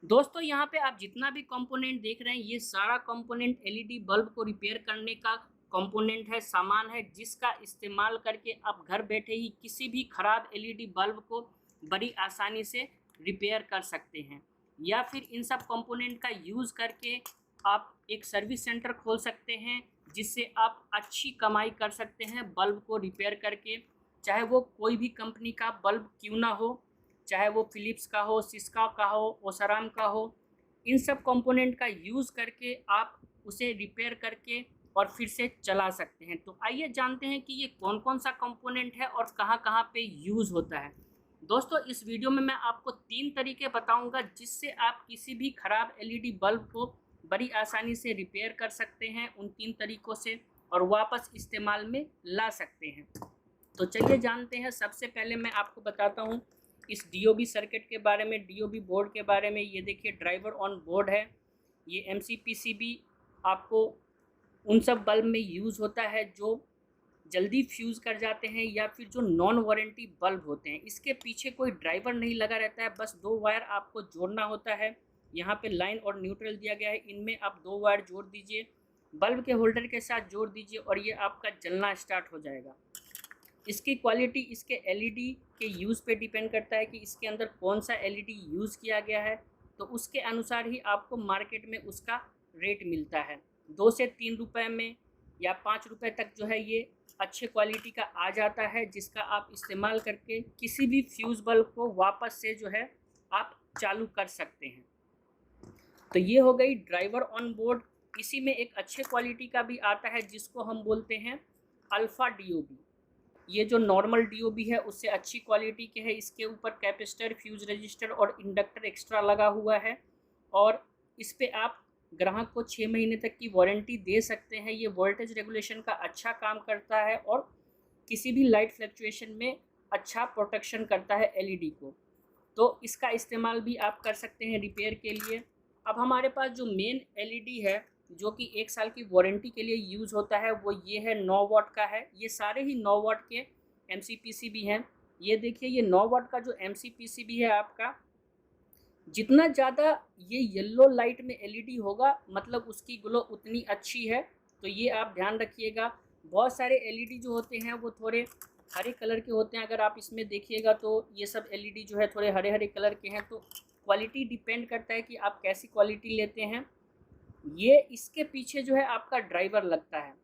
दोस्तों यहाँ पे आप जितना भी कंपोनेंट देख रहे हैं ये सारा कंपोनेंट एलईडी बल्ब को रिपेयर करने का कंपोनेंट है, सामान है, जिसका इस्तेमाल करके आप घर बैठे ही किसी भी खराब एलईडी बल्ब को बड़ी आसानी से रिपेयर कर सकते हैं। या फिर इन सब कंपोनेंट का यूज़ करके आप एक सर्विस सेंटर खोल सकते हैं, जिससे आप अच्छी कमाई कर सकते हैं बल्ब को रिपेयर करके। चाहे वो कोई भी कंपनी का बल्ब क्यों ना हो, चाहे वो फिलिप्स का हो, सिस्का का हो, ओसराम का हो, इन सब कंपोनेंट का यूज़ करके आप उसे रिपेयर करके और फिर से चला सकते हैं। तो आइए जानते हैं कि ये कौन कौन सा कंपोनेंट है और कहाँ कहाँ पे यूज़ होता है। दोस्तों इस वीडियो में मैं आपको 3 तरीके बताऊंगा जिससे आप किसी भी ख़राब एलईडी बल्ब को बड़ी आसानी से रिपेयर कर सकते हैं उन 3 तरीकों से, और वापस इस्तेमाल में ला सकते हैं। तो चलिए जानते हैं। सबसे पहले मैं आपको बताता हूँ इस डीओबी सर्किट के बारे में, डीओबी बोर्ड के बारे में। ये देखिए ड्राइवर ऑन बोर्ड है। ये एमसीपीसीबी आपको उन सब बल्ब में यूज़ होता है जो जल्दी फ्यूज़ कर जाते हैं या फिर जो नॉन वारंटी बल्ब होते हैं। इसके पीछे कोई ड्राइवर नहीं लगा रहता है, बस 2 वायर आपको जोड़ना होता है। यहाँ पे लाइन और न्यूट्रल दिया गया है, इनमें आप 2 वायर जोड़ दीजिए, बल्ब के होल्डर के साथ जोड़ दीजिए और ये आपका जलना स्टार्ट हो जाएगा। इसकी क्वालिटी इसके एलईडी के यूज़ पे डिपेंड करता है कि इसके अंदर कौन सा एलईडी यूज़ किया गया है, तो उसके अनुसार ही आपको मार्केट में उसका रेट मिलता है। 2 से 3 रुपए में या 5 रुपए तक जो है ये अच्छे क्वालिटी का आ जाता है, जिसका आप इस्तेमाल करके किसी भी फ्यूज़ बल्ब को वापस से जो है आप चालू कर सकते हैं। तो ये हो गई ड्राइवर ऑन बोर्ड। इसी में एक अच्छे क्वालिटी का भी आता है जिसको हम बोलते हैं अल्फ़ा डीओबी। ये जो नॉर्मल डीओबी है उससे अच्छी क्वालिटी के है। इसके ऊपर कैपेसिटर, फ्यूज रजिस्टर और इंडक्टर एक्स्ट्रा लगा हुआ है, और इस पे आप ग्राहक को 6 महीने तक की वारंटी दे सकते हैं। ये वोल्टेज रेगुलेशन का अच्छा काम करता है और किसी भी लाइट फ्लक्चुएशन में अच्छा प्रोटेक्शन करता है एलईडी को। तो इसका इस्तेमाल भी आप कर सकते हैं रिपेयर के लिए। अब हमारे पास जो मेन एलईडी है जो कि 1 साल की वारंटी के लिए यूज़ होता है वो ये है, 9 वाट का है। ये सारे ही 9 वाट के एमसीपीसीबी हैं। ये देखिए ये 9 वाट का जो एमसीपीसीबी है आपका, जितना ज़्यादा ये येलो लाइट में एलईडी होगा मतलब उसकी ग्लो उतनी अच्छी है। तो ये आप ध्यान रखिएगा। बहुत सारे एलईडी जो होते हैं वो थोड़े हरे कलर के होते हैं। अगर आप इसमें देखिएगा तो ये सब एलईडी जो है थोड़े हरे हरे कलर के हैं। तो क्वालिटी डिपेंड करता है कि आप कैसी क्वालिटी लेते हैं। ये इसके पीछे जो है आपका ड्राइवर लगता है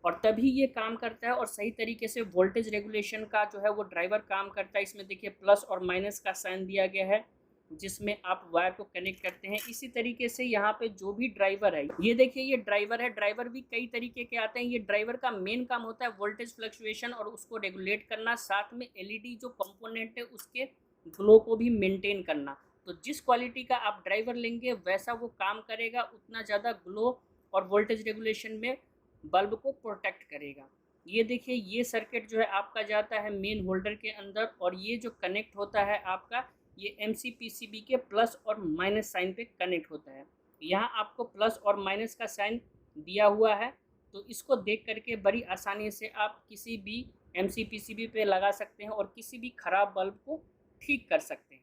और तभी ये काम करता है, और सही तरीके से वोल्टेज रेगुलेशन का जो है वो ड्राइवर काम करता है। इसमें देखिए प्लस और माइनस का साइन दिया गया है जिसमें आप वायर को कनेक्ट करते हैं। इसी तरीके से यहाँ पे जो भी ड्राइवर है, ये देखिए ये ड्राइवर है। ड्राइवर भी कई तरीके के आते हैं। ये ड्राइवर का मेन काम होता है वोल्टेज फ्लक्चुएशन और उसको रेगुलेट करना, साथ में एलईडी जो कंपोनेंट है उसके ग्लो को भी मेंटेन करना। तो जिस क्वालिटी का आप ड्राइवर लेंगे वैसा वो काम करेगा, उतना ज़्यादा ग्लो और वोल्टेज रेगुलेशन में बल्ब को प्रोटेक्ट करेगा। ये देखिए ये सर्किट जो है आपका जाता है मेन होल्डर के अंदर, और ये जो कनेक्ट होता है आपका ये एमसीपीसीबी के प्लस और माइनस साइन पे कनेक्ट होता है। यहाँ आपको प्लस और माइनस का साइन दिया हुआ है, तो इसको देख करके बड़ी आसानी से आप किसी भी एमसीपीसीबी पे लगा सकते हैं और किसी भी ख़राब बल्ब को ठीक कर सकते हैं।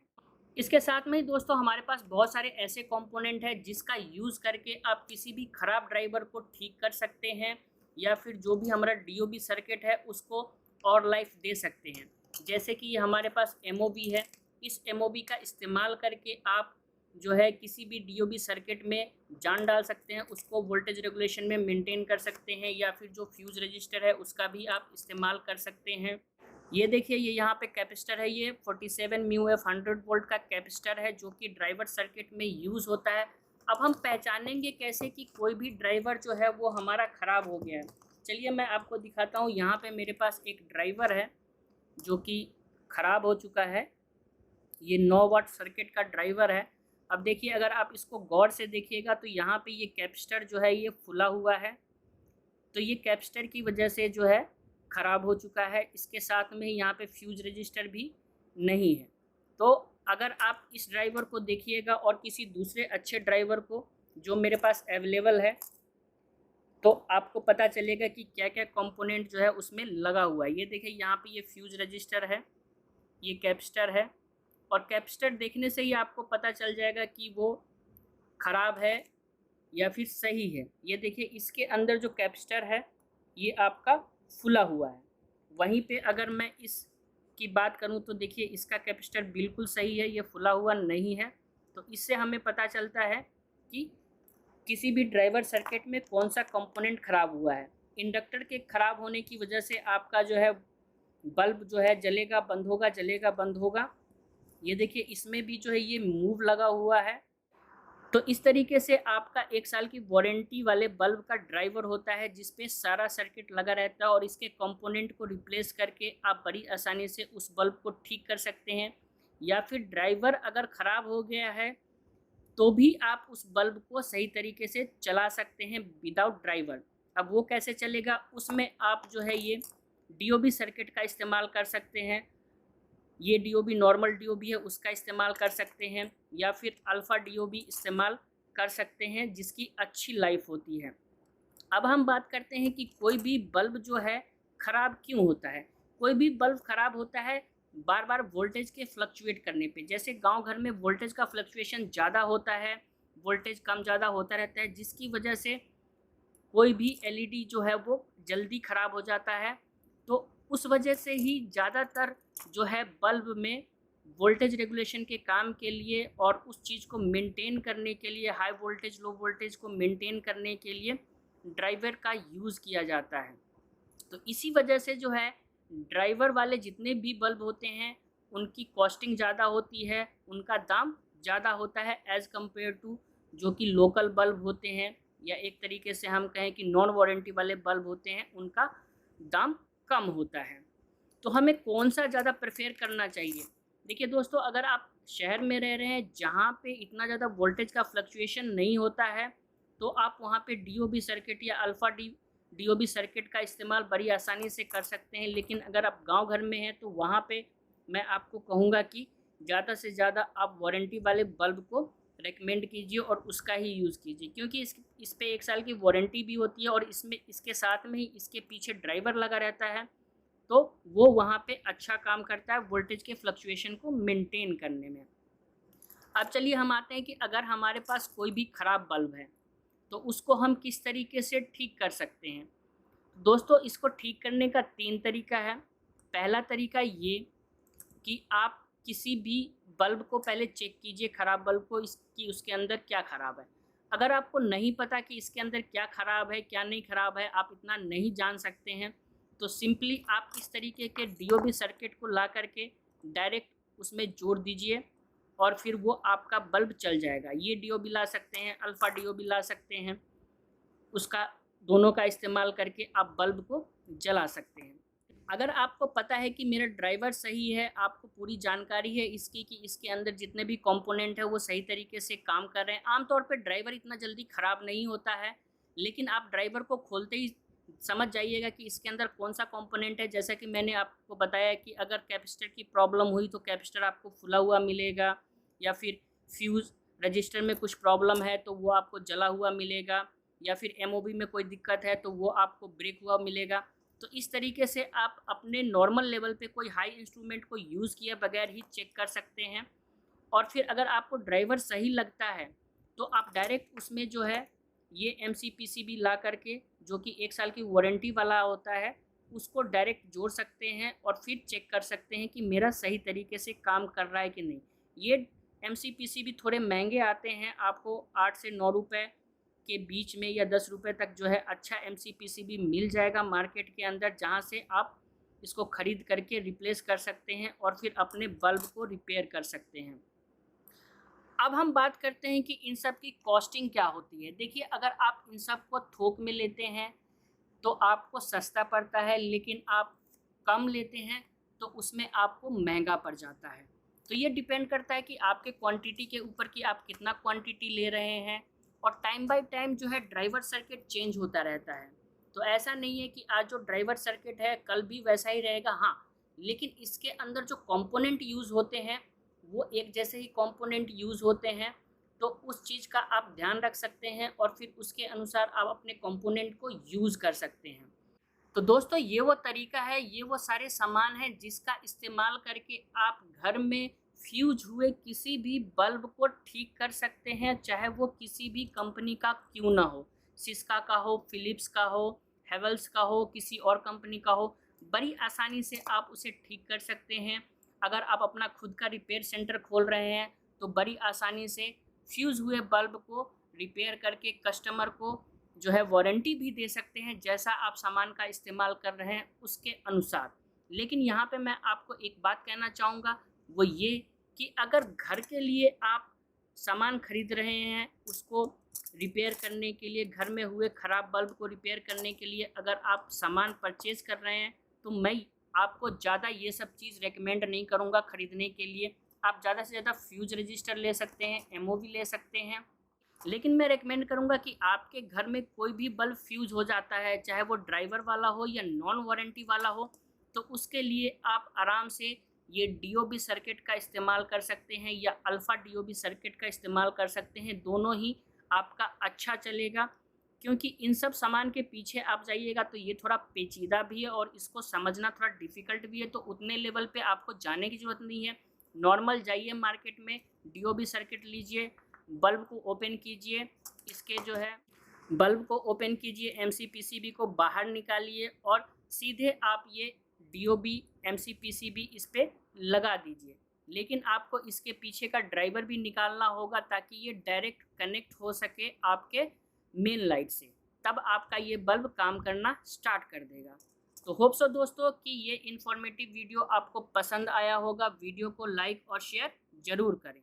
इसके साथ में ही दोस्तों हमारे पास बहुत सारे ऐसे कंपोनेंट हैं जिसका यूज़ करके आप किसी भी ख़राब ड्राइवर को ठीक कर सकते हैं, या फिर जो भी हमारा डीओबी सर्किट है उसको और लाइफ दे सकते हैं। जैसे कि ये हमारे पास एमओबी है। इस एमओबी का इस्तेमाल करके आप जो है किसी भी डीओबी सर्किट में जान डाल सकते हैं, उसको वोल्टेज रेगुलेशन में मेंटेन कर सकते हैं, या फिर जो फ्यूज़ रजिस्टर है उसका भी आप इस्तेमाल कर सकते हैं। ये देखिए ये यहाँ पे कैपेसिटर है। ये 47 म्यू एफ 100 वोल्ट का कैपेसिटर है जो कि ड्राइवर सर्किट में यूज़ होता है। अब हम पहचानेंगे कैसे कि कोई भी ड्राइवर जो है वो हमारा ख़राब हो गया है। चलिए मैं आपको दिखाता हूँ। यहाँ पे मेरे पास एक ड्राइवर है जो कि ख़राब हो चुका है। ये 9 वाट सर्किट का ड्राइवर है। अब देखिए अगर आप इसको गौर से देखिएगा तो यहाँ पे ये कैपेसिटर जो है ये फुला हुआ है। तो ये कैपेसिटर की वजह से जो है ख़राब हो चुका है। इसके साथ में यहाँ पे फ्यूज रजिस्टर भी नहीं है। तो अगर आप इस ड्राइवर को देखिएगा और किसी दूसरे अच्छे ड्राइवर को जो मेरे पास अवेलेबल है, तो आपको पता चलेगा कि क्या क्या कंपोनेंट जो है उसमें लगा हुआ है। ये देखिए यहाँ पे ये फ्यूज रजिस्टर है, ये कैपेसिटर है, और कैपेसिटर देखने से ही आपको पता चल जाएगा कि वो ख़राब है या फिर सही है। ये देखिए इसके अंदर जो कैपेसिटर है ये आपका फुला हुआ है। वहीं पे अगर मैं इसकी बात करूं तो देखिए इसका कैपेसिटर बिल्कुल सही है, ये फुला हुआ नहीं है। तो इससे हमें पता चलता है कि किसी भी ड्राइवर सर्किट में कौन सा कंपोनेंट ख़राब हुआ है। इंडक्टर के ख़राब होने की वजह से आपका जो है बल्ब जो है जलेगा बंद होगा, जलेगा बंद होगा। ये देखिए इसमें भी जो है ये मूव लगा हुआ है। तो इस तरीके से आपका 1 साल की वारंटी वाले बल्ब का ड्राइवर होता है जिसपे सारा सर्किट लगा रहता है और इसके कंपोनेंट को रिप्लेस करके आप बड़ी आसानी से उस बल्ब को ठीक कर सकते हैं। या फिर ड्राइवर अगर ख़राब हो गया है तो भी आप उस बल्ब को सही तरीके से चला सकते हैं विदाउट ड्राइवर। अब वो कैसे चलेगा, उसमें आप जो है ये डीओबी सर्किट का इस्तेमाल कर सकते हैं। ये डीओबी नॉर्मल डीओबी है उसका इस्तेमाल कर सकते हैं या फिर अल्फ़ा डीओबी इस्तेमाल कर सकते हैं जिसकी अच्छी लाइफ होती है। अब हम बात करते हैं कि कोई भी बल्ब जो है ख़राब क्यों होता है। कोई भी बल्ब ख़राब होता है बार बार वोल्टेज के फ्लक्चुएट करने पे। जैसे गांव घर में वोल्टेज का फ्लक्चुएशन ज़्यादा होता है, वोल्टेज कम ज़्यादा होता रहता है, जिसकी वजह से कोई भी एलईडी जो है वो जल्दी ख़राब हो जाता है। तो उस वजह से ही ज़्यादातर जो है बल्ब में वोल्टेज रेगुलेशन के काम के लिए और उस चीज़ को मेंटेन करने के लिए, हाई वोल्टेज लो वोल्टेज को मेंटेन करने के लिए ड्राइवर का यूज़ किया जाता है। तो इसी वजह से जो है ड्राइवर वाले जितने भी बल्ब होते हैं उनकी कॉस्टिंग ज़्यादा होती है, उनका दाम ज़्यादा होता है एज़ कम्पेयर टू जो कि लोकल बल्ब होते हैं या एक तरीके से हम कहें कि नॉन वारंटी वाले बल्ब होते हैं, उनका दाम कम होता है। तो हमें कौन सा ज़्यादा प्रेफर करना चाहिए। देखिए दोस्तों, अगर आप शहर में रह रहे हैं जहाँ पे इतना ज़्यादा वोल्टेज का फ्लक्चुएशन नहीं होता है तो आप वहाँ पे डीओबी सर्किट या अल्फ़ा डीओबी सर्किट का इस्तेमाल बड़ी आसानी से कर सकते हैं। लेकिन अगर आप गांव घर में हैं तो वहाँ पे मैं आपको कहूँगा कि ज़्यादा से ज़्यादा आप वारंटी वाले बल्ब को रेकमेंड कीजिए और उसका ही यूज़ कीजिए, क्योंकि इस पे 1 साल की वारंटी भी होती है और इसमें इसके साथ में ही इसके पीछे ड्राइवर लगा रहता है। तो वो वहाँ पे अच्छा काम करता है वोल्टेज के फ्लक्चुएशन को मेंटेन करने में। अब चलिए हम आते हैं कि अगर हमारे पास कोई भी ख़राब बल्ब है तो उसको हम किस तरीके से ठीक कर सकते हैं। दोस्तों, इसको ठीक करने का 3 तरीका है। पहला तरीका ये कि आप किसी भी बल्ब को पहले चेक कीजिए, ख़राब बल्ब को, इसकी उसके अंदर क्या ख़राब है। अगर आपको नहीं पता कि इसके अंदर क्या ख़राब है क्या नहीं ख़राब है, आप इतना नहीं जान सकते हैं, तो सिंपली आप इस तरीके के डीओबी सर्किट को ला करके डायरेक्ट उसमें जोड़ दीजिए और फिर वो आपका बल्ब चल जाएगा। ये डीओबी ला सकते हैं, अल्फ़ा डीओबी ला सकते हैं, उसका दोनों का इस्तेमाल करके आप बल्ब को जला सकते हैं। अगर आपको पता है कि मेरा ड्राइवर सही है, आपको पूरी जानकारी है इसकी कि इसके अंदर जितने भी कंपोनेंट है वो सही तरीके से काम कर रहे हैं। आमतौर पे ड्राइवर इतना जल्दी ख़राब नहीं होता है, लेकिन आप ड्राइवर को खोलते ही समझ जाइएगा कि इसके अंदर कौन सा कंपोनेंट है। जैसा कि मैंने आपको बताया कि अगर कैपेसिटर की प्रॉब्लम हुई तो कैपेसिटर आपको फुला हुआ मिलेगा, या फिर फ्यूज़ रजिस्टर में कुछ प्रॉब्लम है तो वो आपको जला हुआ मिलेगा, या फिर एमओबी में कोई दिक्कत है तो वो आपको ब्रेक हुआ मिलेगा। तो इस तरीके से आप अपने नॉर्मल लेवल पे कोई हाई इंस्ट्रूमेंट को यूज़ किए बगैर ही चेक कर सकते हैं। और फिर अगर आपको ड्राइवर सही लगता है तो आप डायरेक्ट उसमें जो है ये एमसीपीसीबी ला करके, जो कि 1 साल की वारंटी वाला होता है, उसको डायरेक्ट जोड़ सकते हैं और फिर चेक कर सकते हैं कि मेरा सही तरीके से काम कर रहा है कि नहीं। ये एमसीपीसीबी थोड़े महंगे आते हैं, आपको 8 से 9 रुपये के बीच में या 10 रुपये तक जो है अच्छा एमसीपीसीबी मिल जाएगा मार्केट के अंदर, जहाँ से आप इसको ख़रीद करके रिप्लेस कर सकते हैं और फिर अपने बल्ब को रिपेयर कर सकते हैं। अब हम बात करते हैं कि इन सब की कॉस्टिंग क्या होती है। देखिए, अगर आप इन सब को थोक में लेते हैं तो आपको सस्ता पड़ता है, लेकिन आप कम लेते हैं तो उसमें आपको महंगा पड़ जाता है। तो ये डिपेंड करता है कि आपके क्वांटिटी के ऊपर कि आप कितना क्वांटिटी ले रहे हैं, और टाइम बाय टाइम जो है ड्राइवर सर्किट चेंज होता रहता है। तो ऐसा नहीं है कि आज जो ड्राइवर सर्किट है कल भी वैसा ही रहेगा। हाँ, लेकिन इसके अंदर जो कंपोनेंट यूज़ होते हैं वो एक जैसे ही कंपोनेंट यूज़ होते हैं, तो उस चीज़ का आप ध्यान रख सकते हैं और फिर उसके अनुसार आप अपने कंपोनेंट को यूज़ कर सकते हैं। तो दोस्तों, ये वो तरीका है, ये वो सारे सामान हैं जिसका इस्तेमाल करके आप घर में फ्यूज हुए किसी भी बल्ब को ठीक कर सकते हैं, चाहे वो किसी भी कंपनी का क्यों ना हो, सिस्का का हो, फिलिप्स का हो, हेवल्स का हो, किसी और कंपनी का हो, बड़ी आसानी से आप उसे ठीक कर सकते हैं। अगर आप अपना खुद का रिपेयर सेंटर खोल रहे हैं तो बड़ी आसानी से फ्यूज़ हुए बल्ब को रिपेयर करके कस्टमर को जो है वारंटी भी दे सकते हैं, जैसा आप सामान का इस्तेमाल कर रहे हैं उसके अनुसार। लेकिन यहाँ पे मैं आपको एक बात कहना चाहूँगा, वो ये कि अगर घर के लिए आप सामान खरीद रहे हैं, उसको रिपेयर करने के लिए, घर में हुए ख़राब बल्ब को रिपेयर करने के लिए अगर आप सामान परचेज़ कर रहे हैं, तो मैं आपको ज़्यादा ये सब चीज़ रेकमेंड नहीं करूँगा खरीदने के लिए। आप ज़्यादा से ज़्यादा फ्यूज़ रजिस्टर ले सकते हैं, एमओवी ले सकते हैं। लेकिन मैं रेकमेंड करूँगा कि आपके घर में कोई भी बल्ब फ्यूज़ हो जाता है, चाहे वो ड्राइवर वाला हो या नॉन वारंटी वाला हो, तो उसके लिए आप आराम से ये डीओबी सर्किट का इस्तेमाल कर सकते हैं या अल्फ़ा डीओबी सर्किट का इस्तेमाल कर सकते हैं। दोनों ही आपका अच्छा चलेगा, क्योंकि इन सब सामान के पीछे आप जाइएगा तो ये थोड़ा पेचीदा भी है और इसको समझना थोड़ा डिफ़िकल्ट भी है, तो उतने लेवल पे आपको जाने की ज़रूरत नहीं है। नॉर्मल जाइए मार्केट में, डीओबी सर्किट लीजिए, बल्ब को ओपन कीजिए, इसके जो है बल्ब को ओपन कीजिए, एमसीपीसीबी को बाहर निकालिए और सीधे आप ये डीओबी एमसीपीसीबी इस पे लगा दीजिए। लेकिन आपको इसके पीछे का ड्राइवर भी निकालना होगा ताकि ये डायरेक्ट कनेक्ट हो सके आपके मेन लाइट से, तब आपका ये बल्ब काम करना स्टार्ट कर देगा। तो होप सो दोस्तों कि ये इन्फॉर्मेटिव वीडियो आपको पसंद आया होगा। वीडियो को लाइक और शेयर ज़रूर करें।